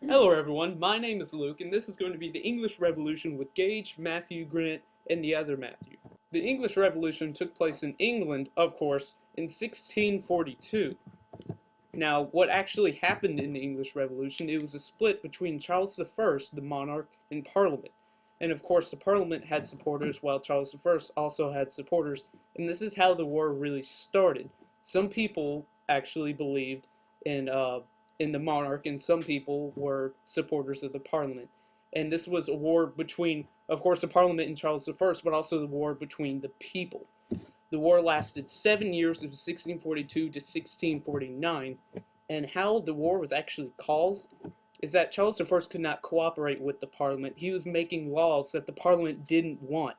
Hello everyone, my name is Luke and this is going to be the English Revolution with Gage, Matthew, Grant, and the other Matthew. The English Revolution took place in England, of course, in 1642. Now, what actually happened in the English Revolution, it was a split between Charles I, the monarch, and Parliament. And of course, the Parliament had supporters while Charles I also had supporters, and this is how the war really started. Some people actually believed in the monarch, and some people were supporters of the Parliament. And this was a war between, of course, the Parliament and Charles I, but also the war between the people. The war lasted 7 years, of 1642 to 1649, and how the war was actually caused is that Charles I could not cooperate with the Parliament. He was making laws that the Parliament didn't want.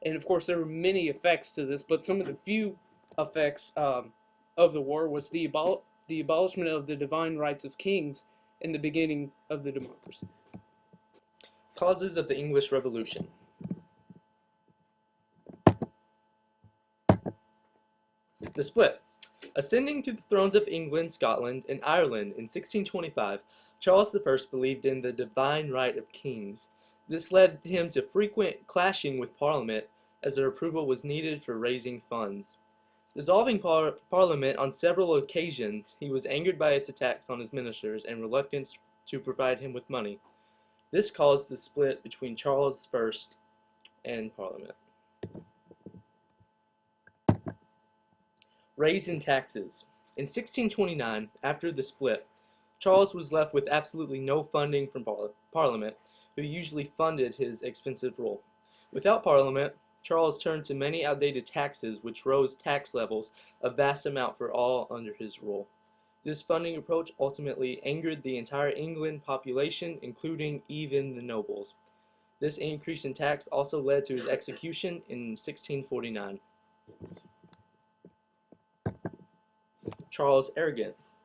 And of course, there were many effects to this, but some of the few effects of the war was the abolishment of the divine rights of kings and the beginning of the democracy. Causes of the English Revolution. The split. Ascending to the thrones of England, Scotland, and Ireland in 1625, Charles I believed in the divine right of kings. This led him to frequent clashing with Parliament, as their approval was needed for raising funds. Dissolving Parliament on several occasions, he was angered by its attacks on his ministers and reluctance to provide him with money. This caused the split between Charles I and Parliament. Raise in taxes. In 1629, after the split, Charles was left with absolutely no funding from Parliament, who usually funded his expensive rule. Without Parliament, Charles turned to many outdated taxes, which rose tax levels a vast amount for all under his rule. This funding approach ultimately angered the entire England population, including even the nobles. This increase in tax also led to his execution in 1649. Charles' arrogance.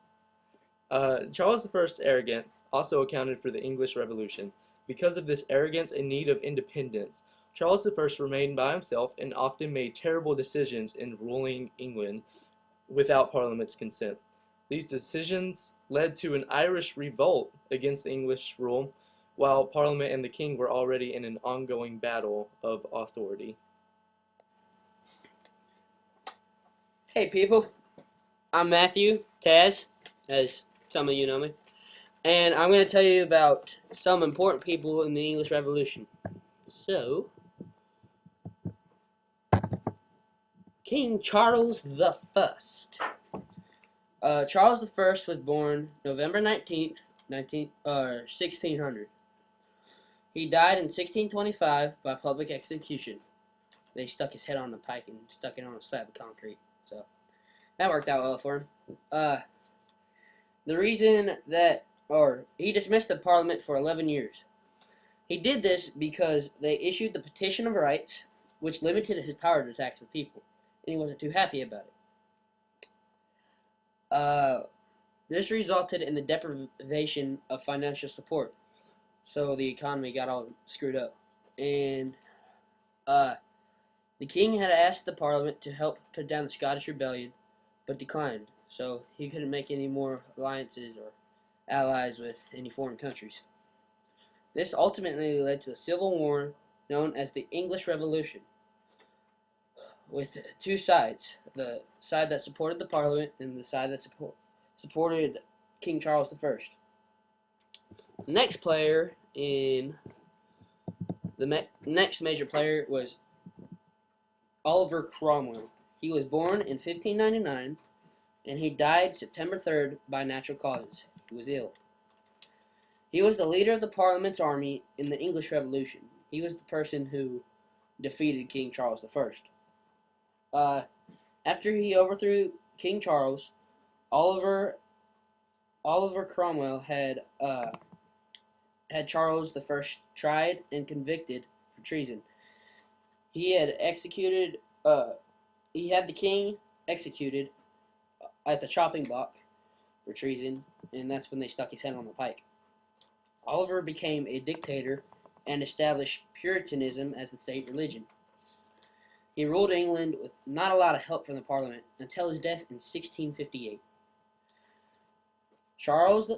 Charles I's arrogance also accounted for the English Revolution. Because of this arrogance and need of independence, Charles I remained by himself and often made terrible decisions in ruling England without Parliament's consent. These decisions led to an Irish revolt against the English rule, while Parliament and the King were already in an ongoing battle of authority. Hey people, I'm Matthew, Taz, as some of you know me, and I'm going to tell you about some important people in the English Revolution. So, King Charles the First. Charles the First was born November 19th, 1600. He died in 1625 by public execution. They stuck his head on the pike and stuck it on a slab of concrete, so that worked out well for him. The reason that, he dismissed the Parliament for 11 years. He did this because they issued the Petition of Rights, which limited his power to tax the people, and he wasn't too happy about it. This resulted in the deprivation of financial support, so the economy got all screwed up. And the king had asked the Parliament to help put down the Scottish Rebellion, but declined, so he couldn't make any more alliances or allies with any foreign countries. This ultimately led to the Civil War known as the English Revolution, with two sides, the side that supported the Parliament and the side that supported King Charles I. The next player in next major player was Oliver Cromwell. He was born in 1599 and he died September 3rd by natural causes. He was ill. He was the leader of the Parliament's army in the English Revolution. He was the person who defeated King Charles I. After he overthrew King Charles, Oliver Cromwell had Charles I tried and convicted for treason. He had the king executed at the chopping block for treason, and that's when they stuck his head on the pike. Oliver became a dictator and established Puritanism as the state religion. He ruled England with not a lot of help from the Parliament until his death in 1658. Charles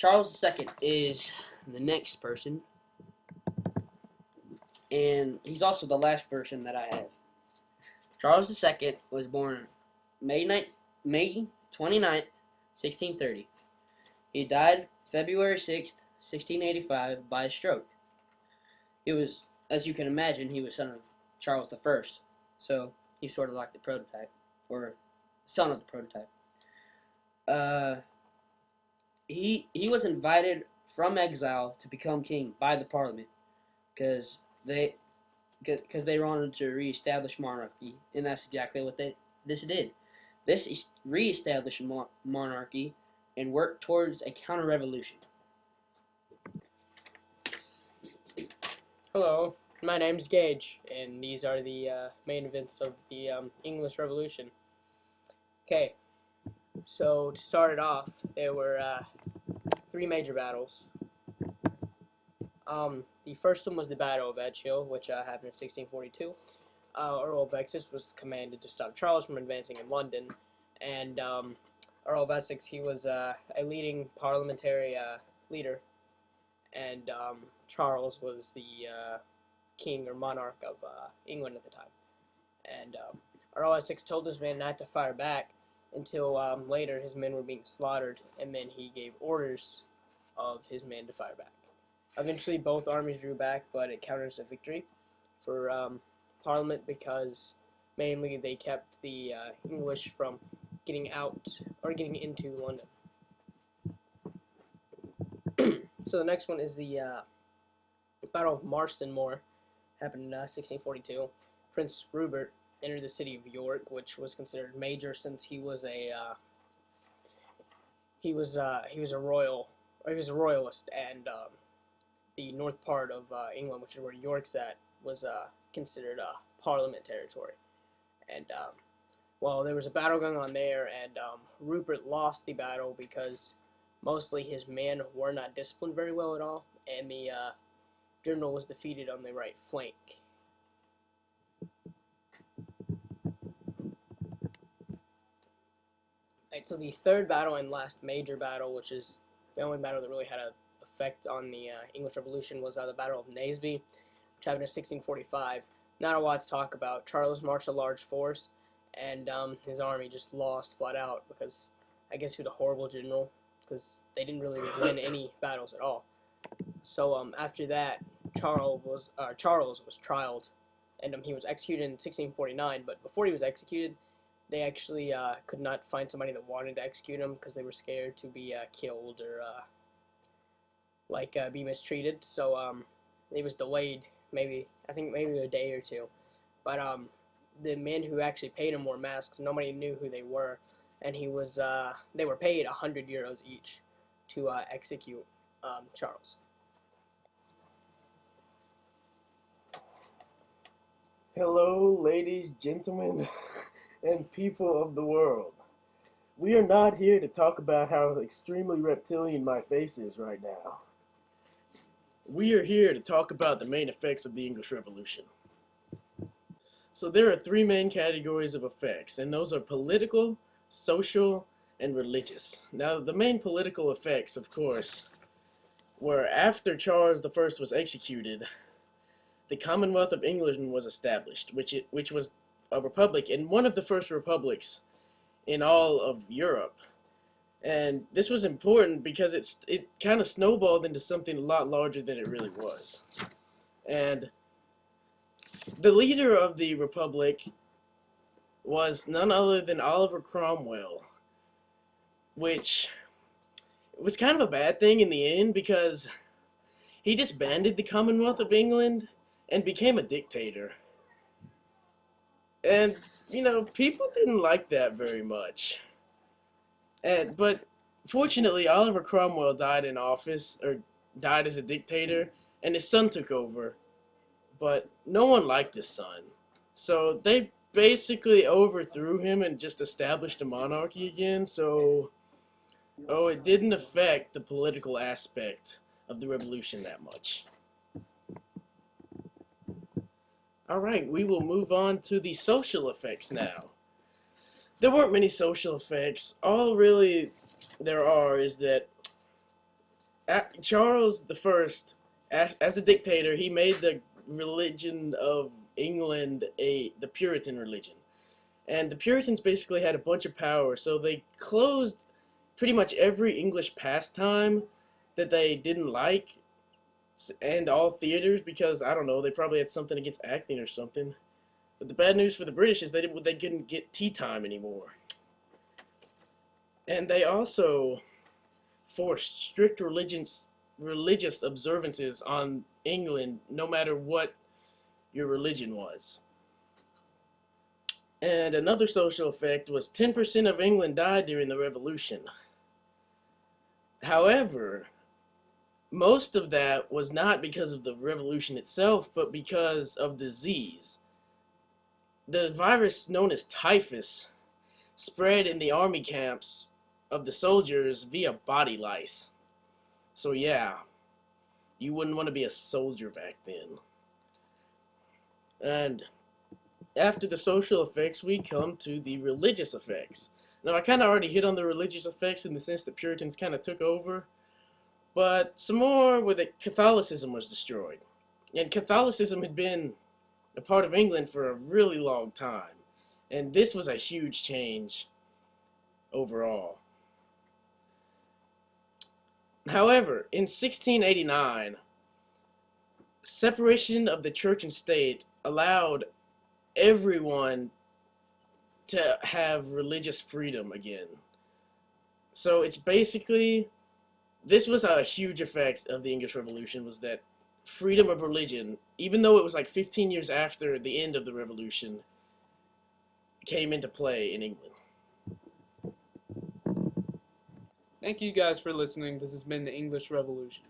Charles II is the next person, and he's also the last person that I have. Charles II was born May 29th, 1630. He died February 6th, 1685 by a stroke. He was, as you can imagine, he was son of Charles I, so he's sort of like the prototype, or son of the prototype. He was invited from exile to become king by the Parliament because they wanted to reestablish monarchy, and that's exactly what this did. This reestablished monarchy and worked towards a counter-revolution. Hello, my name's Gage, and these are the main events of the English Revolution. Okay, so to start it off, there were 3 major battles. The first one was the Battle of Edgehill, which happened in 1642. Earl of Essex was commanded to stop Charles from advancing in London, and Earl of Essex, he was a leading parliamentary leader, and Charles was the king or monarch of England at the time. And Earl of Essex told his men not to fire back until later his men were being slaughtered, and then he gave orders of his men to fire back. Eventually both armies drew back, but it counted as a victory for Parliament because mainly they kept the English from getting out or getting into London. So the next one is the Battle of Marston Moor, happened in 1642. Prince Rupert entered the city of York, which was considered major since he was a royalist, and the north part of England, which is where York's at, was considered Parliament territory. And well, there was a battle going on there, and Rupert lost the battle because mostly his men were not disciplined very well at all, and the general was defeated on the right flank. Right, so the third battle and last major battle, which is the only battle that really had an effect on the English Revolution, was the Battle of Naseby, which happened in 1645. Not a lot to talk about. Charles marched a large force, and his army just lost flat out because I guess he was a horrible general, because they didn't really win any battles at all. So after that, Charles was trialed, and he was executed in 1649. But before he was executed, they actually could not find somebody that wanted to execute him because they were scared to be killed or be mistreated. So it was delayed, maybe a day or two. But the men who actually paid him wore masks. Nobody knew who they were, and they were paid 100 euros each to execute Charles. Hello, ladies, gentlemen, and people of the world. We are not here to talk about how extremely reptilian my face is right now. We are here to talk about the main effects of the English Revolution. So there are 3 main categories of effects, and those are political, social, and religious. Now, the main political effects, of course, were after Charles I was executed, the Commonwealth of England was established, which was a republic, and one of the first republics in all of Europe. And this was important because it kind of snowballed into something a lot larger than it really was. And the leader of the republic was none other than Oliver Cromwell, which was kind of a bad thing in the end because he disbanded the Commonwealth of England and became a dictator. And, people didn't like that very much. But fortunately, Oliver Cromwell died in office, or died as a dictator, and his son took over. But no one liked his son. So they basically overthrew him and just established a monarchy again. So, it didn't affect the political aspect of the revolution that much. Alright, we will move on to the social effects now. There weren't many social effects. All really there are is that Charles I, as a dictator, he made the religion of England the Puritan religion. And the Puritans basically had a bunch of power, so they closed pretty much every English pastime that they didn't like, and all theaters, because, I don't know, they probably had something against acting or something. But the bad news for the British is they couldn't get tea time anymore. And they also forced strict religious observances on England, no matter what your religion was. And another social effect was 10% of England died during the Revolution. However, most of that was not because of the revolution itself, but because of disease. The virus known as typhus spread in the army camps of the soldiers via body lice. So yeah, you wouldn't want to be a soldier back then. And after the social effects, we come to the religious effects. Now, I kind of already hit on the religious effects in the sense that Puritans kind of took over, but some more where that Catholicism was destroyed. And Catholicism had been a part of England for a really long time, and this was a huge change overall. However, in 1689, separation of the church and state allowed everyone to have religious freedom again. So it's basically, this was a huge effect of the English Revolution, was that freedom of religion, even though it was like 15 years after the end of the Revolution, came into play in England. Thank you guys for listening. This has been the English Revolution.